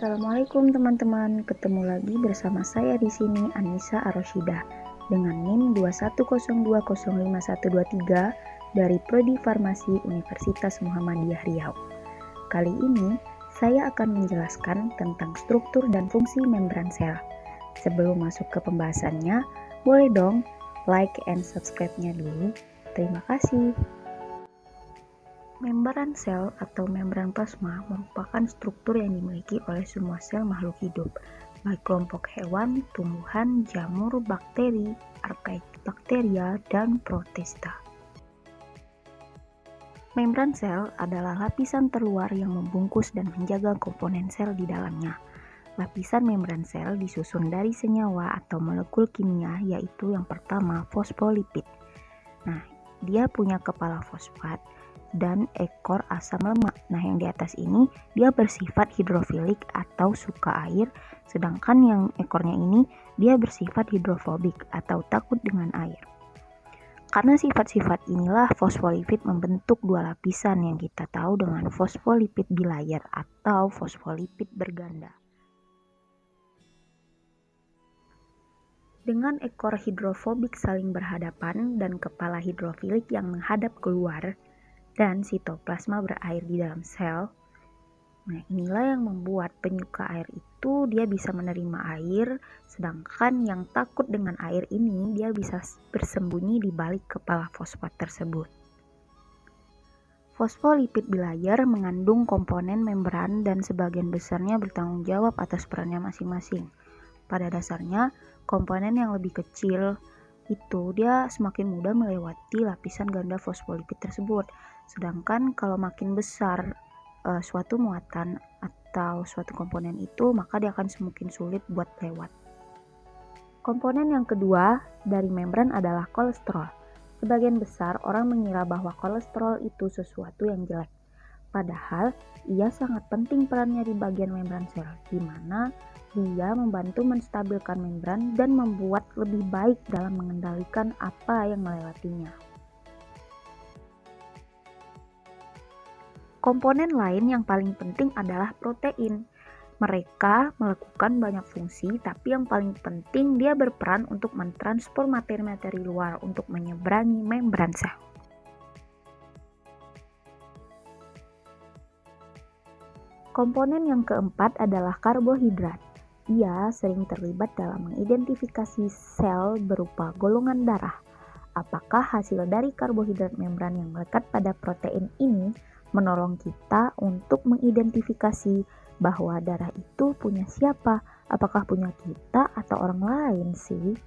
Assalamualaikum teman-teman, ketemu lagi bersama saya di sini Anissa Aroshidah dengan NIM 210205123 dari Prodi Farmasi Universitas Muhammadiyah Riau. Kali ini saya akan menjelaskan tentang struktur dan fungsi membran sel. Sebelum masuk ke pembahasannya, boleh dong like and subscribe-nya dulu. Terima kasih. Membran sel atau membran plasma merupakan struktur yang dimiliki oleh semua sel makhluk hidup, baik kelompok hewan, tumbuhan, jamur, bakteri, bakteria, dan protista. Membran sel adalah lapisan terluar yang membungkus dan menjaga komponen sel di dalamnya. Lapisan membran sel disusun dari senyawa atau molekul kimia, yaitu yang pertama fosfolipid. Nah, dia punya kepala fosfat dan ekor asam lemak. Nah, yang di atas ini dia bersifat hidrofilik atau suka air, sedangkan yang ekornya ini dia bersifat hidrofobik atau takut dengan air. Karena sifat-sifat inilah fosfolipid membentuk dua lapisan yang kita tahu dengan fosfolipid bilayer atau fosfolipid berganda. Dengan ekor hidrofobik saling berhadapan dan kepala hidrofilik yang menghadap keluar, dan sitoplasma berair di dalam sel. Nah, inilah yang membuat penyuka air itu dia bisa menerima air, sedangkan yang takut dengan air ini dia bisa bersembunyi di balik kepala fosfat tersebut. Fosfolipid bilayer mengandung komponen membran dan sebagian besarnya bertanggung jawab atas perannya masing-masing. Pada dasarnya, komponen yang lebih kecil itu dia semakin mudah melewati lapisan ganda fosfolipid tersebut. Sedangkan kalau makin besar suatu muatan atau suatu komponen itu, maka dia akan semakin sulit buat lewat. Komponen yang kedua dari membran adalah kolesterol. Sebagian besar orang mengira bahwa kolesterol itu sesuatu yang jelek. Padahal ia sangat penting perannya di bagian membran sel, di mana dia membantu menstabilkan membran dan membuat lebih baik dalam mengendalikan apa yang melewatinya. Komponen lain yang paling penting adalah protein. Mereka melakukan banyak fungsi, tapi yang paling penting dia berperan untuk mentransfer materi-materi luar untuk menyeberangi membran sel. Komponen yang keempat adalah karbohidrat. Ia sering terlibat dalam mengidentifikasi sel berupa golongan darah. Apakah hasil dari karbohidrat membran yang melekat pada protein ini menolong kita untuk mengidentifikasi bahwa darah itu punya siapa? Apakah punya kita atau orang lain sih?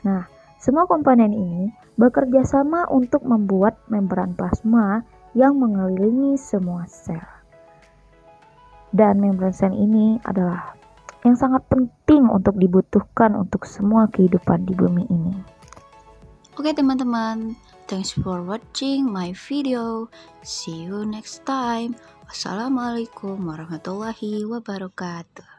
Nah, semua komponen ini bekerja sama untuk membuat membran plasma yang mengelilingi semua sel. Dan membran sel ini adalah yang sangat penting untuk dibutuhkan untuk semua kehidupan di bumi ini. Oke teman-teman, thanks for watching my video. See you next time. Wassalamualaikum warahmatullahi wabarakatuh.